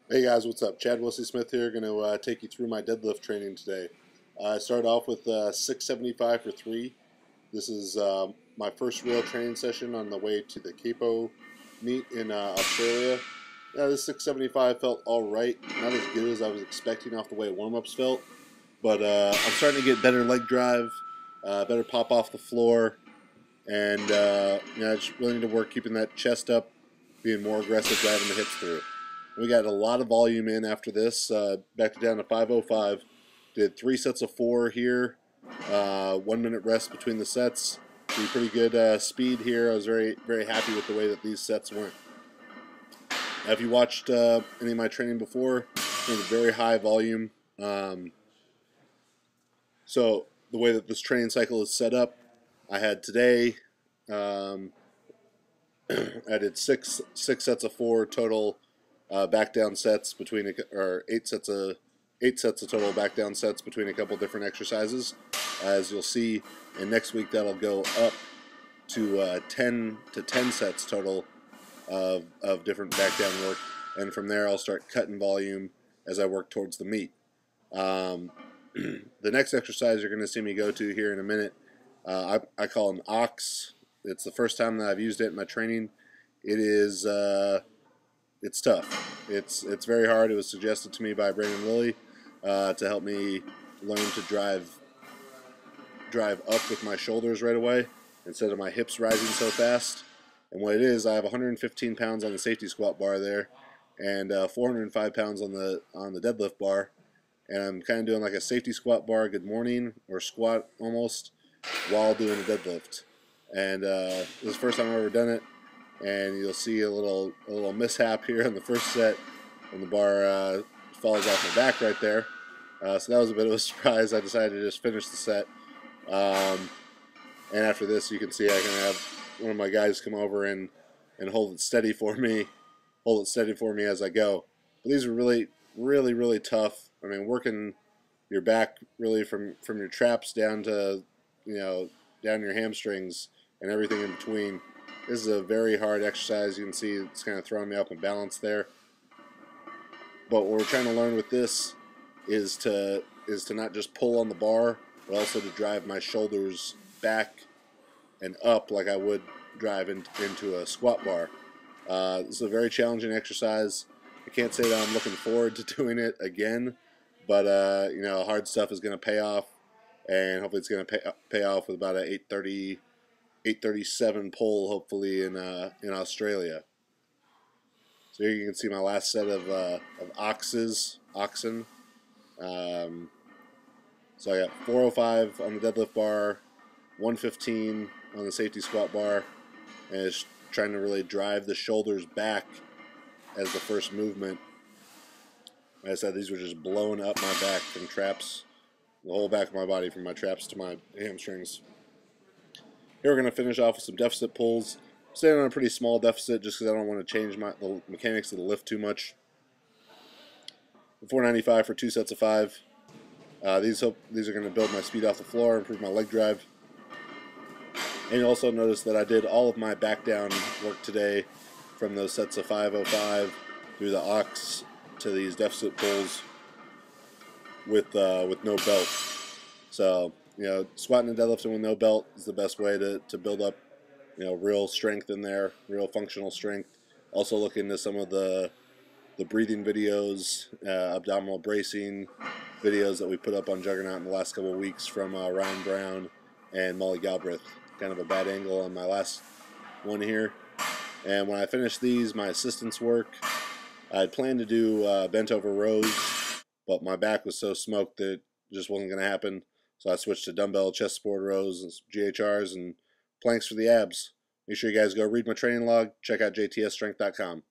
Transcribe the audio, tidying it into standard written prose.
Hey guys, what's up? Chad Wesley Smith here. Going to take you through my deadlift training today. I started off with 675 for 3. This is my first real training session on the way to the CAPO meet in Australia. This 675 felt alright, not as good as I was expecting off the way warm-ups felt, but I'm starting to get better leg drive, better pop off the floor, and just really need to work keeping that chest up, being more aggressive, driving the hips through. We got a lot of volume in after this. Back down to 505. Did 3 sets of 4 here. 1 minute rest between the sets. Pretty good speed here. I was very happy with the way that these sets went. Now, if you watched any of my training before, very high volume. So the way that this training cycle is set up, I had today. I did six sets of 4 total. Back down sets between or 8 sets of total back down sets between a couple different exercises, as you'll see. And next week that'll go up to 10 sets total of different back down work, and from there I'll start cutting volume as I work towards the meet. The next exercise you're going to see me go to here in a minute, I call an ox. It's the first time that I've used it in my training. It is it's tough. It's very hard. It was suggested to me by Brandon Lilly to help me learn to drive up with my shoulders right away instead of my hips rising so fast. And what it is, I have 115 pounds on the safety squat bar there, and 405 pounds on the deadlift bar, and I'm kind of doing like a safety squat bar good morning or squat almost while doing a deadlift. And this is the first time I've ever done it. And you'll see a little mishap here in the first set when the bar falls off my back right there. So that was a bit of a surprise. I decided to just finish the set. And after this, you can see I can have one of my guys come over and hold it steady for me, as I go. But these are really tough. I mean, working your back really from your traps down to down your hamstrings and everything in between. This is a very hard exercise. You can see it's kind of throwing me off my balance there. But what we're trying to learn with this is to not just pull on the bar, but also to drive my shoulders back and up like I would drive into a squat bar. This is a very challenging exercise. I can't say that I'm looking forward to doing it again, but hard stuff is going to pay off, and hopefully it's going to pay off with about an 837 pull, hopefully in Australia. So here you can see my last set of oxen. So I got 405 on the deadlift bar, 115 on the safety squat bar, and it's trying to really drive the shoulders back as the first movement. Like I said, these were just blowing up my back from traps, the whole back of my body from my traps to my hamstrings. Here we're going to finish off with some deficit pulls. Staying on a pretty small deficit just because I don't want to change the mechanics of the lift too much. 495 for 2 sets of 5. These are going to build my speed off the floor, improve my leg drive. And you'll also notice that I did all of my back down work today, from those sets of 505 through the ox to these deficit pulls with no belt. So squatting and deadlifting with no belt is the best way to build up real strength in there, real functional strength. Also look into some of the breathing videos, abdominal bracing videos that we put up on Juggernaut in the last couple of weeks from Ryan Brown and Molly Galbraith. Kind of a bad angle on my last one here. And when I finish these, my assistance work, I'd planned to do bent over rows, but my back was so smoked that it just wasn't going to happen. So I switched to dumbbell chest support rows, GHRs, and planks for the abs. Make sure you guys go read my training log. Check out jtsstrength.com.